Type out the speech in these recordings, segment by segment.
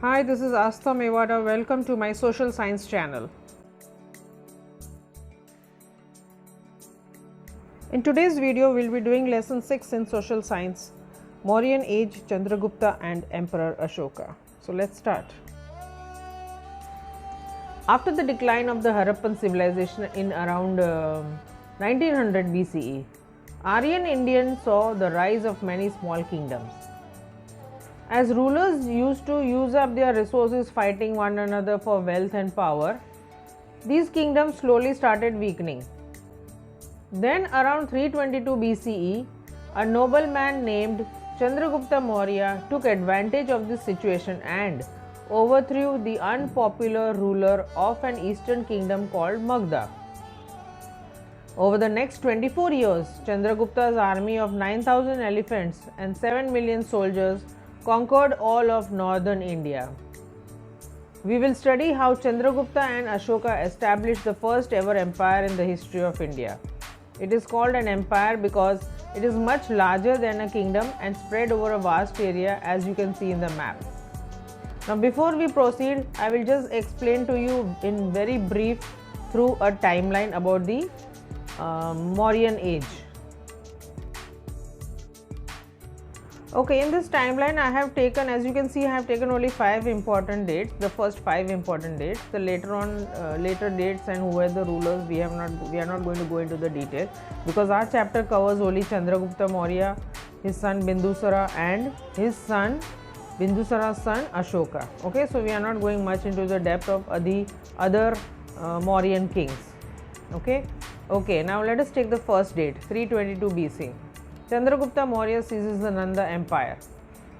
Hi, this is Astha Mewada. Welcome to my social science channel. In today's video, we'll be doing lesson 6 in social science, Mauryan age, Chandragupta and Emperor Ashoka. So let's start. After the decline of the Harappan civilization in around 1900 BCE, Aryan Indians saw the rise of many small kingdoms. As rulers used to use up their resources fighting one another for wealth and power, these kingdoms slowly started weakening. Then around 322 BCE, a nobleman named Chandragupta Maurya took advantage of this situation and overthrew the unpopular ruler of an eastern kingdom called Magadha. Over the next 24 years, Chandragupta's army of 9,000 elephants and 7 million soldiers conquered all of northern India. We will study how Chandragupta and Ashoka established the first ever empire in the history of India. It is called an empire because it is much larger than a kingdom and spread over a vast area, as you can see in the map. Now before we proceed, I will just explain to you in very brief through a timeline about the Mauryan age. Okay, in this timeline I have taken, as you can see, I have taken only 5 important dates, the first 5 important dates. The later dates and who were the rulers, we are not going to go into the detail because our chapter covers only Chandragupta Maurya, his son Bindusara and his son Bindusara's son Ashoka. Okay, so we are not going much into the depth of the other Mauryan kings. Okay, now let us take the first date, 322 BC. Chandragupta Maurya seizes the Nanda Empire.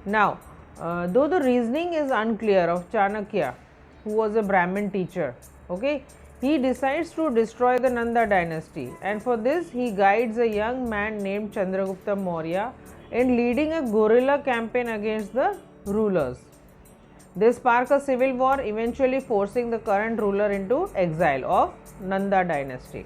Now, though the reasoning is unclear of Chanakya, who was a Brahmin teacher, he decides to destroy the Nanda dynasty, and for this he guides a young man named Chandragupta Maurya in leading a guerrilla campaign against the rulers. They spark a civil war, eventually forcing the current ruler into exile of Nanda dynasty.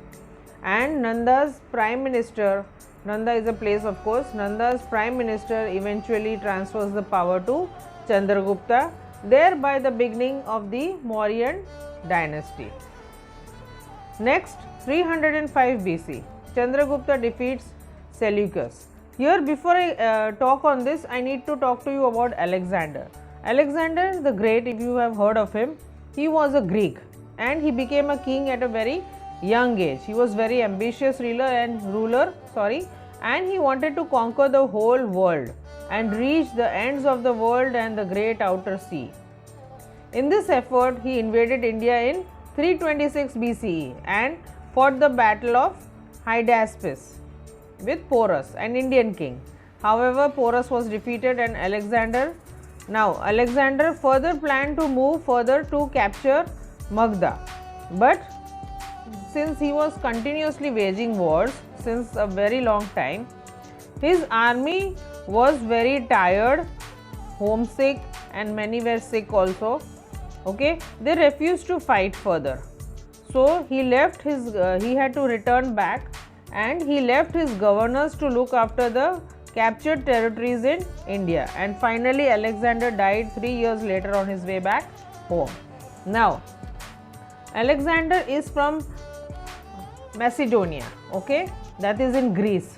And Nanda's prime minister, Nanda is a place of course, Nanda's prime minister eventually transfers the power to Chandragupta, thereby the beginning of the Mauryan dynasty. Next, 305 BC, Chandragupta defeats Seleucus. Here, before I talk on this, I need to talk to you about Alexander. Alexander the Great, if you have heard of him, he was a Greek and he became a king at a very young age. He was very ambitious ruler and he wanted to conquer the whole world and reach the ends of the world and the great outer sea. In this effort, he invaded India in 326 BCE and fought the battle of Hydaspes with Porus, an Indian king. However, Porus was defeated and Alexander further planned to move further to capture Magadha. But since he was continuously waging wars since a very long time, his army was very tired, homesick, and many were sick also. They refused to fight further. So he left he had to return back and he left his governors to look after the captured territories in India. And finally, Alexander died 3 years later on his way back home. Now, Alexander is from Macedonia, that is in Greece.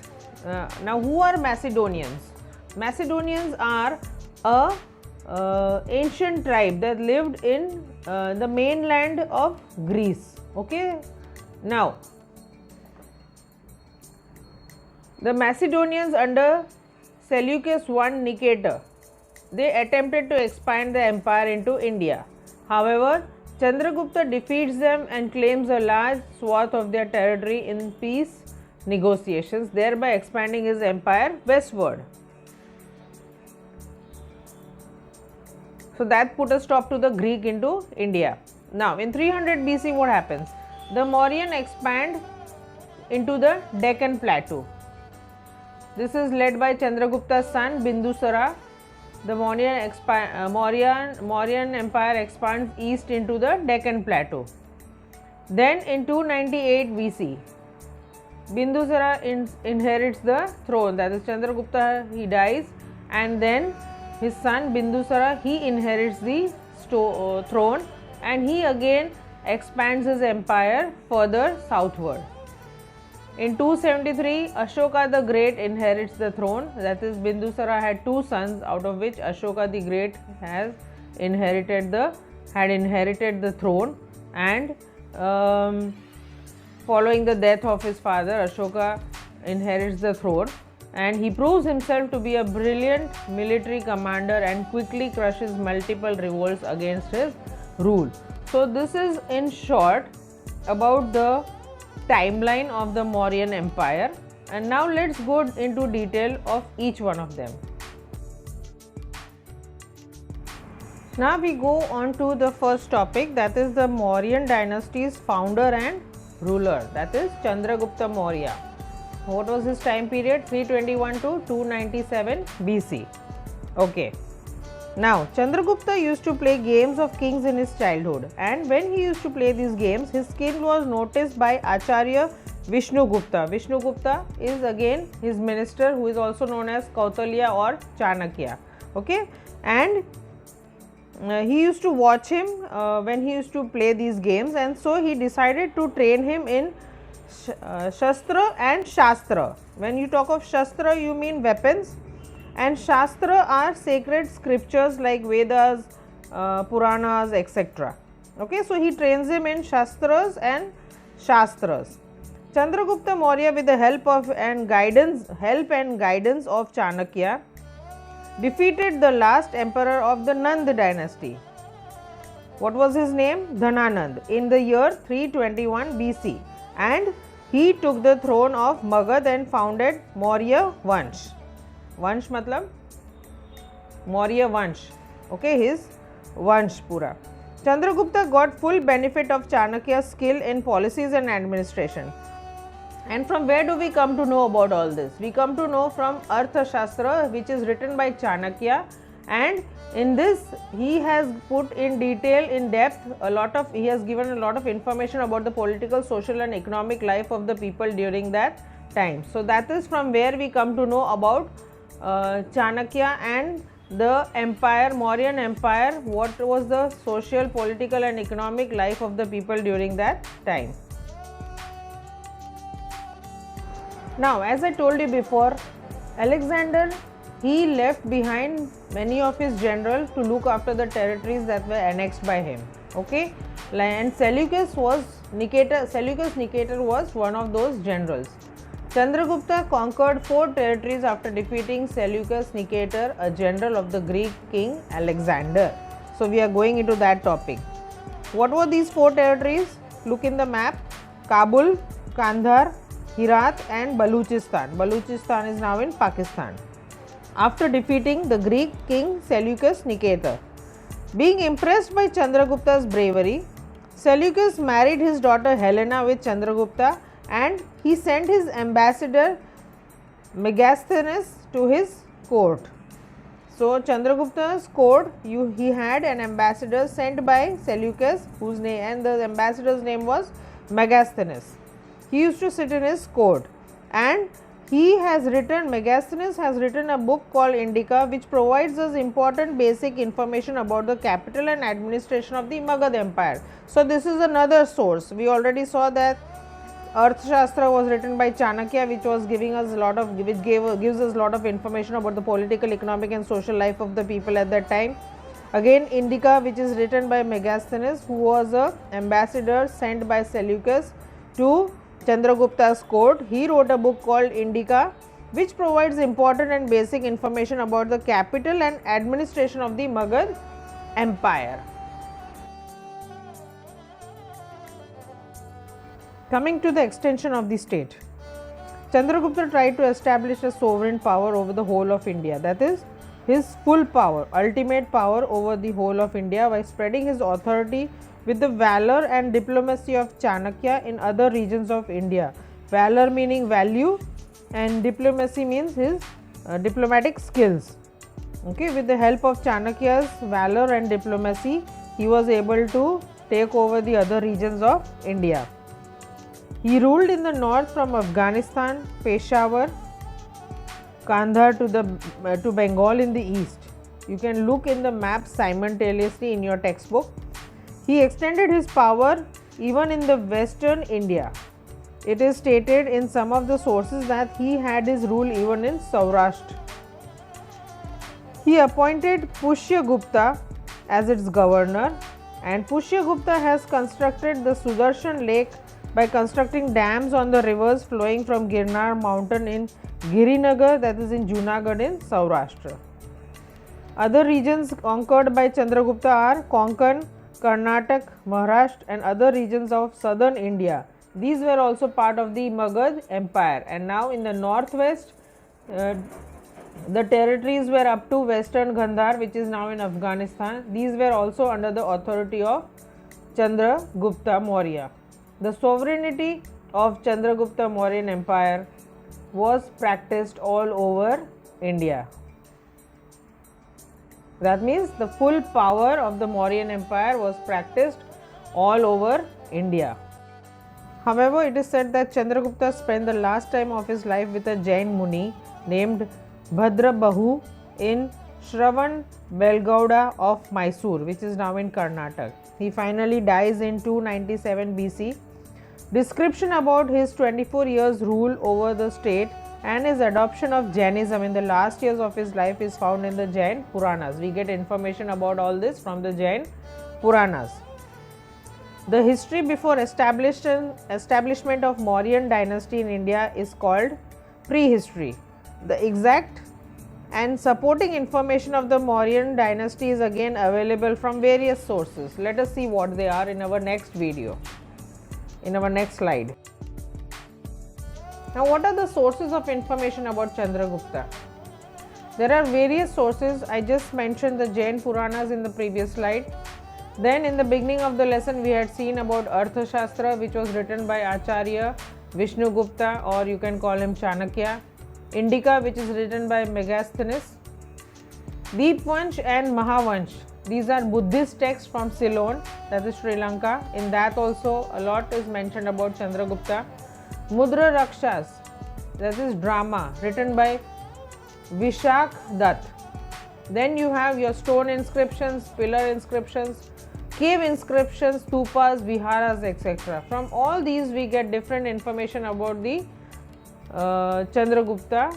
Now, who are Macedonians? Macedonians are a ancient tribe that lived in the mainland of Greece. Now, the Macedonians under Seleucus I Nicator, they attempted to expand the empire into India. However, Chandragupta defeats them and claims a large swath of their territory in peace negotiations, thereby expanding his empire westward. So that put a stop to the Greek into India. Now in 300 BC, what happens? The Mauryan expand into the Deccan Plateau. This is led by Chandragupta's son Bindusara. The Mauryan Empire expands east into the Deccan Plateau. Then in 298 BC, Bindusara inherits the throne, that is Chandragupta, he dies, and then his son Bindusara, he inherits the throne, and he again expands his empire further southward. In 273, Ashoka the Great inherits the throne. That is, Bindusara had two sons, out of which Ashoka the Great had inherited the throne, and following the death of his father, Ashoka inherits the throne, and he proves himself to be a brilliant military commander and quickly crushes multiple revolts against his rule. So this is in short about the timeline of the Mauryan Empire, and now let's go into detail of each one of them. Now we go on to the first topic, that is the Mauryan dynasty's founder and ruler, that is Chandragupta Maurya. What was his time period? 321 to 297 BC. Okay. Now, Chandragupta used to play games of kings in his childhood, and when he used to play these games, his skill was noticed by Acharya Vishnugupta. Vishnugupta is again his minister, who is also known as Kautilya or Chanakya. Okay, and he used to watch him when he used to play these games, and so he decided to train him in Shastra and Shastra. When you talk of Shastra, you mean weapons, and Shastra are sacred scriptures like Vedas, Puranas, etc. Okay, so he trains him in Shastras and Shastras. Chandragupta Maurya, with the help and guidance of Chanakya, defeated the last emperor of the Nand dynasty. What was his name? Dhananand, in the year 321 BC, and he took the throne of Magad and founded Maurya Vansh. Vansh matlab Maurya Vansh. Okay, his Vansh pura. Chandragupta got full benefit of Chanakya's skill in policies and administration. And from where do we come to know about all this? We come to know from Arthashastra, which is written by Chanakya, and in this he has put in detail, in depth, he has given a lot of information about the political, social and economic life of the people during that time. So that is from where we come to know about Chanakya and the empire, Mauryan Empire, what was the social, political and economic life of the people during that time. Now, as I told you before, Alexander, he left behind many of his generals to look after the territories that were annexed by him. Okay, and Seleucus Nicator was one of those generals. Chandragupta conquered 4 territories after defeating Seleucus Nicator, a general of the Greek king Alexander. So we are going into that topic. What were these 4 territories? Look in the map: Kabul, Kandhar, Herat and Baluchistan. Baluchistan is now in Pakistan. After defeating the Greek king Seleucus Nicator. Being impressed by Chandragupta's bravery, Seleucus married his daughter Helena with Chandragupta, and he sent his ambassador Megasthenes to his court. So Chandragupta's court, he had an ambassador sent by Seleucus, and the ambassador's name was Megasthenes. He used to sit in his court, and Megasthenes has written a book called Indica, which provides us important basic information about the capital and administration of the Magad Empire. So this is another source. We already saw that Arthashastra was written by Chanakya, which gives us a lot of information about the political, economic and social life of the people at that time. Again, Indica, which is written by Megasthenes, who was an ambassador sent by Seleucus to Chandragupta's court. He wrote a book called Indica, which provides important and basic information about the capital and administration of the Magad Empire. Coming to the extension of the state, Chandragupta tried to establish a sovereign power over the whole of India, that is, his full power, ultimate power over the whole of India, by spreading his authority with the valor and diplomacy of Chanakya in other regions of India. Valor meaning value, and diplomacy means his diplomatic skills. Okay, with the help of Chanakya's valor and diplomacy, he was able to take over the other regions of India. He ruled in the north from Afghanistan, Peshawar, Kandhar to Bengal in the east. You can look in the map simultaneously in your textbook. He extended his power even in the western India. It is stated in some of the sources that he had his rule even in Saurashtra. He appointed Pushyagupta as its governor, and Pushyagupta has constructed the Sudarshan Lake by constructing dams on the rivers flowing from Girnar mountain in Girinagar, that is in Junagadh in Saurashtra. Other regions conquered by Chandragupta are Konkan, Karnataka, Maharashtra and other regions of southern India. These were also part of the Magadh Empire, and now in the northwest the territories were up to western Gandhar, which is now in Afghanistan. These were also under the authority of Chandragupta Maurya. The sovereignty of Chandragupta Mauryan Empire was practiced all over India. That means the full power of the Mauryan Empire was practiced all over India. However, it is said that Chandragupta spent the last time of his life with a Jain Muni named Bhadrabahu in Shravan Belgauda of Mysore, which is now in Karnataka. He finally dies in 297 BC. Description about his 24 years rule over the state and his adoption of Jainism in the last years of his life is found in the Jain Puranas. We get information about all this from the Jain Puranas. The history before establishment of Mauryan dynasty in India is called prehistory. The exact and supporting information of the Mauryan dynasty is again available from various sources. Let us see what they are in our next video, in our next slide. Now, what are the sources of information about Chandragupta? There are various sources. I just mentioned the Jain Puranas in the previous slide. Then in the beginning of the lesson we had seen about Arthashastra, which was written by Acharya Vishnugupta, or you can call him Chanakya. Indica, which is written by Megasthenes. Deepvansh and Mahavansh, these are Buddhist texts from Ceylon, that is Sri Lanka. In that also a lot is mentioned about Chandragupta. Mudra Rakshas, that is drama written by Vishak Dutt. Then you have your stone inscriptions, pillar inscriptions, cave inscriptions, stupas, viharas, etc. From all these we get different information about the Chandragupta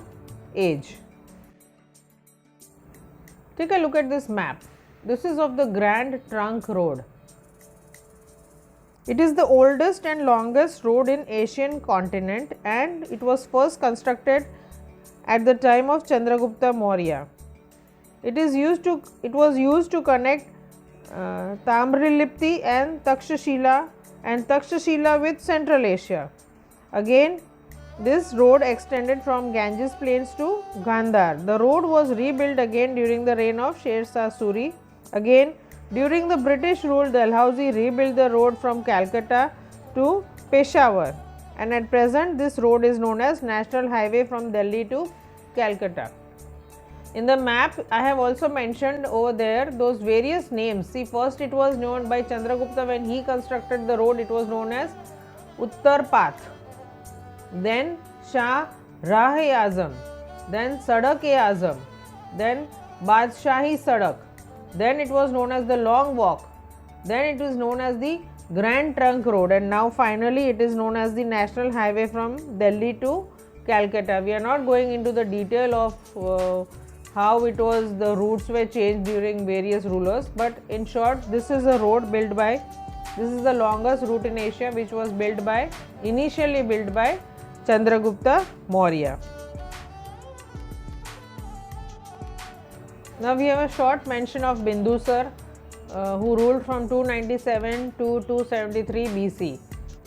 age. Take a look at this map. This is of the Grand Trunk Road. It is the oldest and longest road in Asian continent, and it was first constructed at the time of Chandragupta Maurya. It was used to connect Tamrilipti and Takshashila with Central Asia. Again, this road extended from Ganges plains to Gandhar. The road was rebuilt again during the reign of Sher Shah Suri. Again, during the British rule, Dalhousie rebuilt the road from Calcutta to Peshawar, and at present this road is known as National Highway from Delhi to Calcutta. In the map, I have also mentioned over there those various names. See, first it was known by Chandragupta when he constructed the road, it was known as Uttar Path. Then Shah Rah-e-Azam, then Sadak-e-Azam, then Badshahi Sadak, then it was known as the Long Walk, then it was known as the Grand Trunk Road, and now finally it is known as the National Highway from Delhi to Calcutta. We are not going into the detail of how it was, the routes were changed during various rulers, but in short, this is a road built by, this is the longest route in Asia which was initially built by Chandragupta Maurya. Now we have a short mention of Bindusar, who ruled from 297 to 273 BC.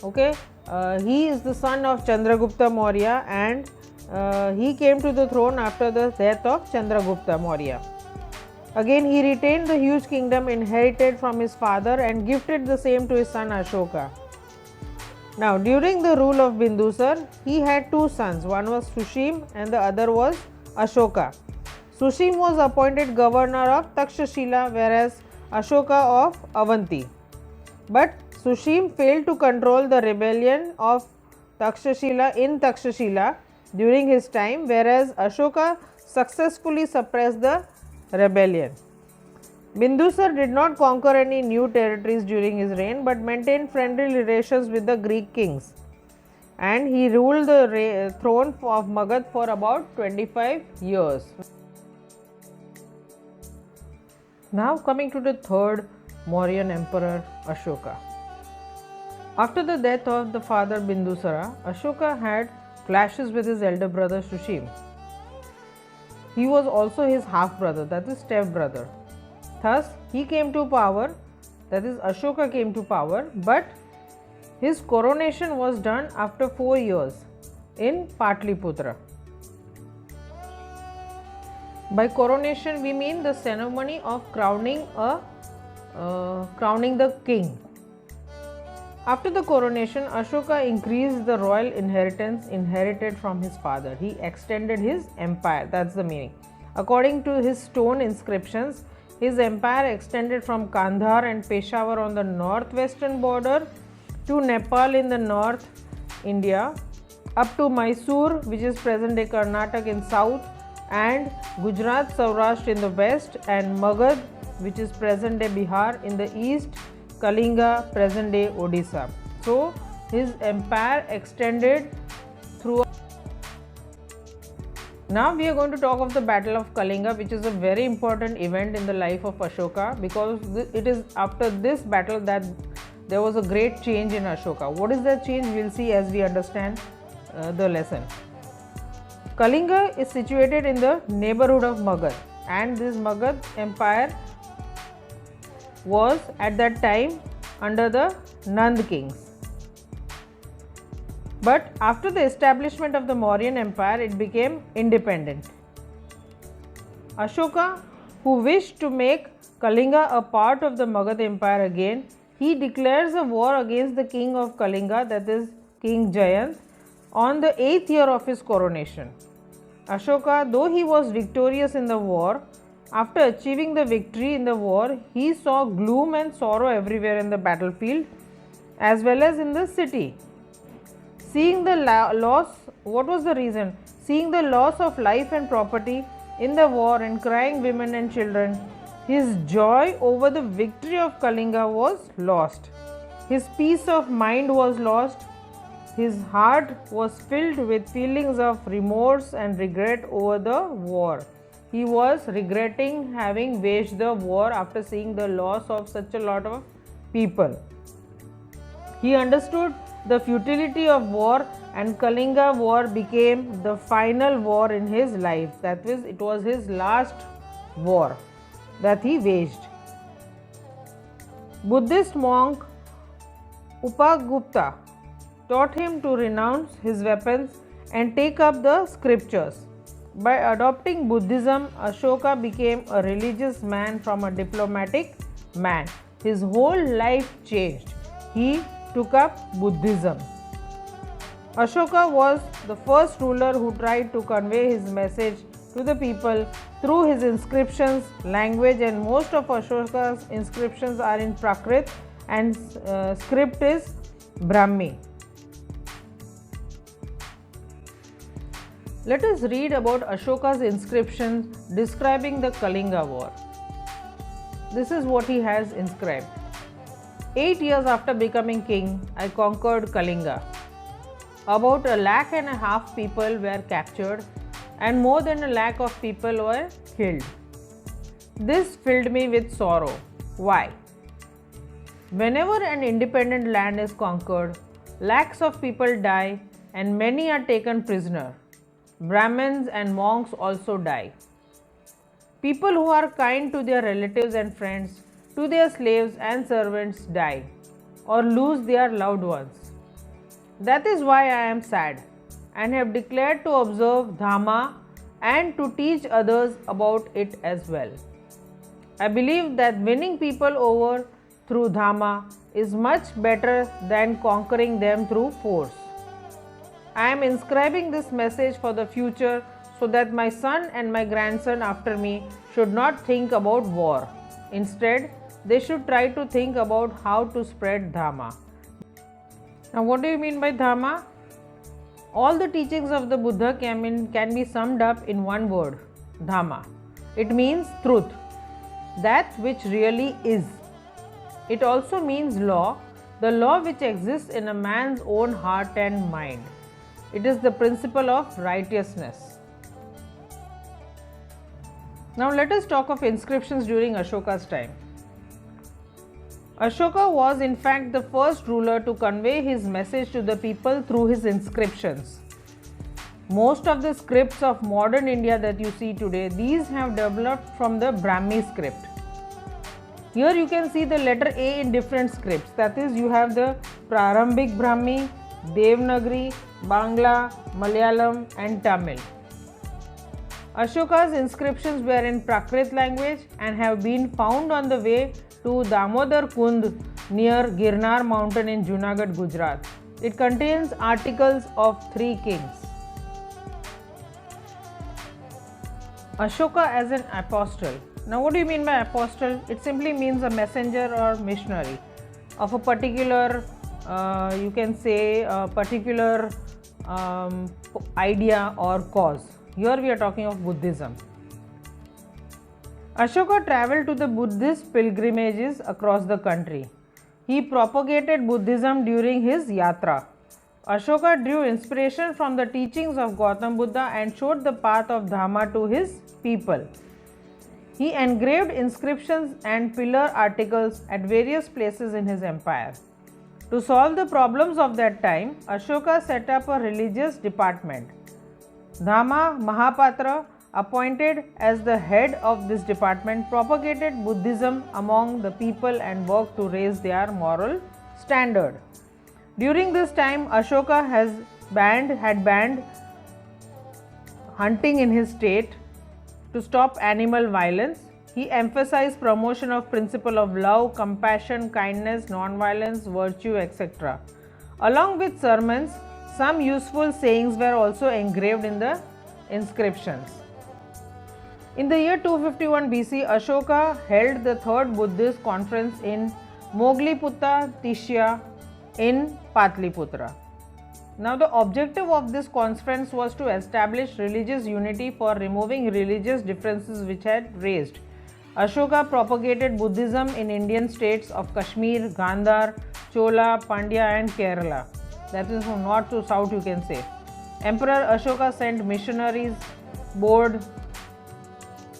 Okay, he is the son of Chandragupta Maurya, and he came to the throne after the death of Chandragupta Maurya. Again, he retained the huge kingdom inherited from his father and gifted the same to his son Ashoka. Now, during the rule of Bindusar, he had two sons. One was Sushim and the other was Ashoka. Sushim was appointed governor of Takshashila, whereas Ashoka of Avanti. But Sushim failed to control the rebellion of Takshashila during his time, whereas Ashoka successfully suppressed the rebellion. Bindusar did not conquer any new territories during his reign but maintained friendly relations with the Greek kings, and he ruled the throne of Magad for about 25 years. Now coming to the third Mauryan emperor, Ashoka. After the death of the father Bindusara, Ashoka had clashes with his elder brother Shushim. He was also his half brother, that is step brother. Thus, he came to power, that is Ashoka came to power, but his coronation was done after 4 years in Patliputra. By coronation, we mean the ceremony of crowning the king. After the coronation, Ashoka increased the royal inheritance inherited from his father. He extended his empire, that's the meaning. According to his stone inscriptions, his empire extended from Kandahar and Peshawar on the northwestern border to Nepal in the north India, up to Mysore, which is present day Karnataka in south, and Gujarat, Saurashtra in the west, and Magad, which is present day Bihar in the east, Kalinga, present day Odisha. So his empire extended through. Now we are going to talk of the Battle of Kalinga, which is a very important event in the life of Ashoka, because it is after this battle that there was a great change in Ashoka. What is that change? We will see as we understand the lesson. Kalinga is situated in the neighborhood of Magad, and this Magad empire was at that time under the Nand kings. But after the establishment of the Mauryan Empire, it became independent. Ashoka, who wished to make Kalinga a part of the Magad Empire again, he declares a war against the king of Kalinga, that is King Jayant, on the 8th year of his coronation. Ashoka, though he was victorious in the war, after achieving the victory in the war, he saw gloom and sorrow everywhere in the battlefield as well as in the city. Seeing the loss, what was the reason? Seeing the loss of life and property in the war and crying women and children, his joy over the victory of Kalinga was lost. His peace of mind was lost. His heart was filled with feelings of remorse and regret over the war. He was regretting having waged the war after seeing the loss of such a lot of people. He understood the futility of war, and Kalinga war became the final war in his life. That is, it was his last war that he waged. Buddhist monk Upagupta taught him to renounce his weapons and take up the scriptures. By adopting Buddhism, Ashoka became a religious man from a diplomatic man. His whole life changed. He took up Buddhism. Ashoka was the first ruler who tried to convey his message to the people through his inscriptions, language, and most of Ashoka's inscriptions are in Prakrit and script is Brahmi. Let us read about Ashoka's inscriptions describing the Kalinga war. This is what he has inscribed. 8 years after becoming king, I conquered Kalinga. About 1.5 lakh people were captured and more than 1 lakh of people were killed. This filled me with sorrow. Why? Whenever an independent land is conquered, lakhs of people die and many are taken prisoner. Brahmins and monks also die. People who are kind to their relatives and friends, to their slaves and servants die or lose their loved ones. That is why I am sad and have declared to observe Dhamma and to teach others about it as well. I believe that winning people over through Dhamma is much better than conquering them through force. I am inscribing this message for the future so that my son and my grandson after me should not think about war. Instead, they should try to think about how to spread Dhamma. Now, what do you mean by Dhamma? All the teachings of the Buddha can be summed up in one word, Dhamma. It means truth, that which really is. It also means law, the law which exists in a man's own heart and mind. It is the principle of righteousness. Now let us talk of inscriptions during Ashoka's time. Ashoka was in fact the first ruler to convey his message to the people through his inscriptions. Most of the scripts of modern India that you see today, these have developed from the Brahmi script. Here you can see the letter A in different scripts. That is, you have the Prarambhik Brahmi, Devanagari, Bangla, Malayalam and Tamil. Ashoka's inscriptions were in Prakrit language and have been found on the way to Damodar Kund near Girnar mountain in Junagadh, Gujarat. It contains articles of 3 kings. Ashoka as an apostle. Now what do you mean by apostle? It simply means a messenger or missionary of a particular, you can say a particular idea or cause. Here we are talking of Buddhism. Ashoka travelled to the Buddhist pilgrimages across the country. He propagated Buddhism during his yatra. Ashoka drew inspiration from the teachings of Gautam Buddha and showed the path of Dhamma to his people. He engraved inscriptions and pillar articles at various places in his empire. To solve the problems of that time, Ashoka set up a religious department. Dhamma Mahapatra, appointed as the head of this department, propagated Buddhism among the people and worked to raise their moral standard. During this time, Ashoka had banned hunting in his state to stop animal violence. He emphasized promotion of principle of love, compassion, kindness, non-violence, virtue, etc. Along with sermons, some useful sayings were also engraved in the inscriptions. In the year 251 BC, Ashoka held the third Buddhist conference in Mogliputta Tishya in Patliputra. Now the objective of this conference was to establish religious unity for removing religious differences which had raised. Ashoka propagated Buddhism in Indian states of Kashmir, Gandhar, Chola, Pandya and Kerala. That is from north to south, you can say. Emperor Ashoka sent missionaries board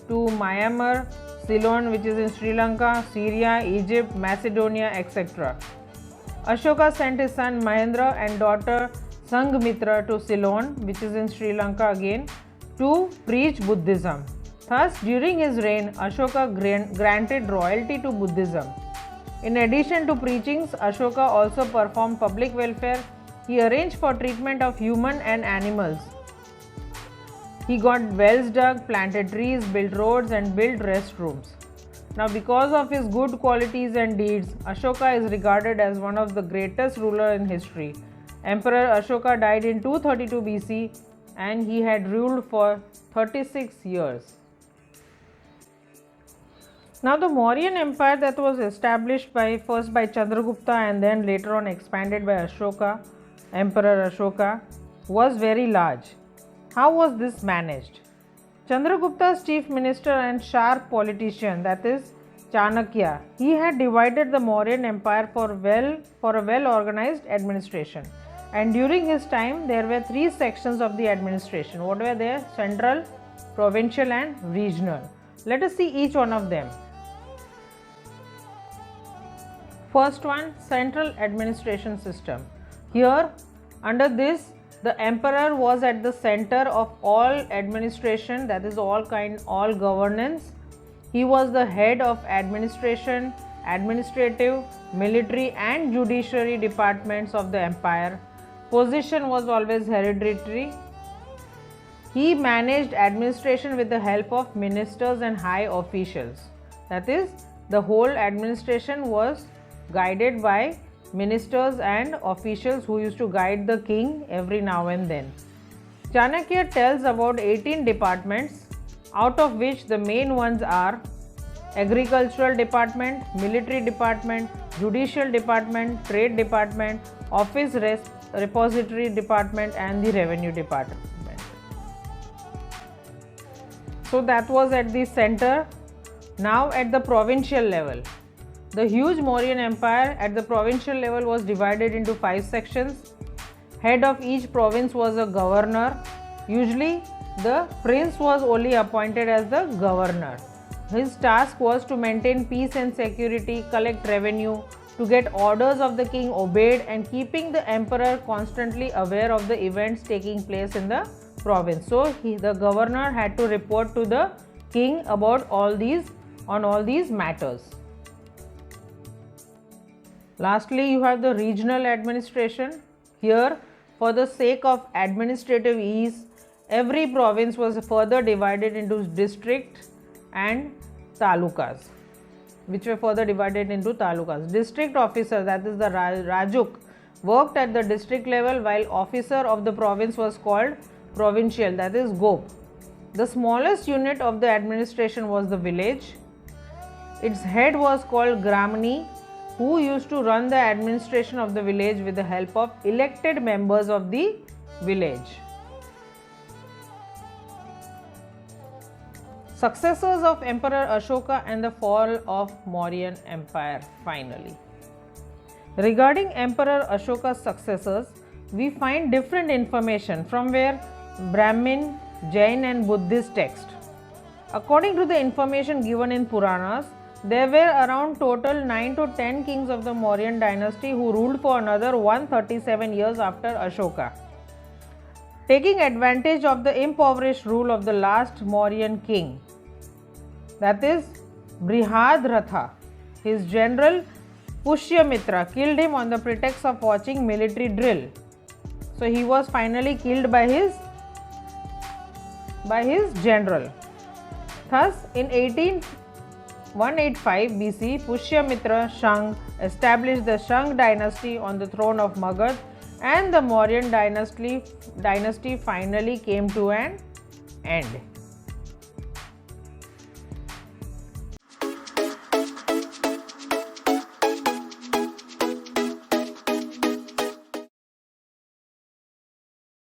to Myanmar, Ceylon, which is in Sri Lanka, Syria, Egypt, Macedonia, etc. Ashoka sent his son Mahendra and daughter Sanghamitra to Ceylon, which is in Sri Lanka again, to preach Buddhism. Thus, during his reign, Ashoka granted royalty to Buddhism. In addition to preachings, Ashoka also performed public welfare. He arranged for treatment of human and animals. He got wells dug, planted trees, built roads and built restrooms. Now, because of his good qualities and deeds, Ashoka is regarded as one of the greatest rulers in history. Emperor Ashoka died in 232 BC and he had ruled for 36 years. Now, the Mauryan Empire that was established first by Chandragupta and then later on expanded by Ashoka, Emperor Ashoka, was very large. How was this managed? Chandragupta's chief minister and sharp politician, that is Chanakya, he had divided the Mauryan Empire for a well-organized administration. And during his time, there were 3 sections of the administration. What were they? Central, provincial and regional. Let us see each one of them. First one, central administration system. Here, under this, the emperor was at the center of all administration, that is all governance. He was the head of administration, administrative, military and judiciary departments of the empire. Position was always hereditary. He managed administration with the help of ministers and high officials. That is, the whole administration was guided by ministers and officials who used to guide the king every now and then. Chanakya tells about 18 departments, out of which the main ones are agricultural department, military department, judicial department, trade department, office repository department and the revenue department. So that was at the center. Now at the provincial level, the huge Mauryan Empire at the provincial level was divided into 5 sections. Head of each province was a governor. Usually the prince was only appointed as the governor. His task was to maintain peace and security, collect revenue, to get orders of the king obeyed, and keeping the emperor constantly aware of the events taking place in the province. So the governor had to report to the king about all these matters. Lastly, you have the regional administration. Here, for the sake of administrative ease, every province was further divided into districts and talukas, which were further divided into talukas. District officer, that is the Rajuk, worked at the district level, while officer of the province was called provincial, that is Gop. The smallest unit of the administration was the village. Its head was called Gramani, who used to run the administration of the village with the help of elected members of the village. Successors of Emperor Ashoka and the fall of Mauryan Empire finally. Regarding Emperor Ashoka's successors, we find different information from where Brahmin, Jain and Buddhist texts. According to the information given in Puranas, there were around total 9 to 10 kings of the Mauryan dynasty who ruled for another 137 years after Ashoka. Taking advantage of the impoverished rule of the last Mauryan king, that is Brihadratha, his general Pushyamitra killed him on the pretext of watching military drill. So he was finally killed by his general. Thus, in 185 BC, Pushyamitra Shang established the Shang dynasty on the throne of Magad, and the Mauryan dynasty finally came to an end.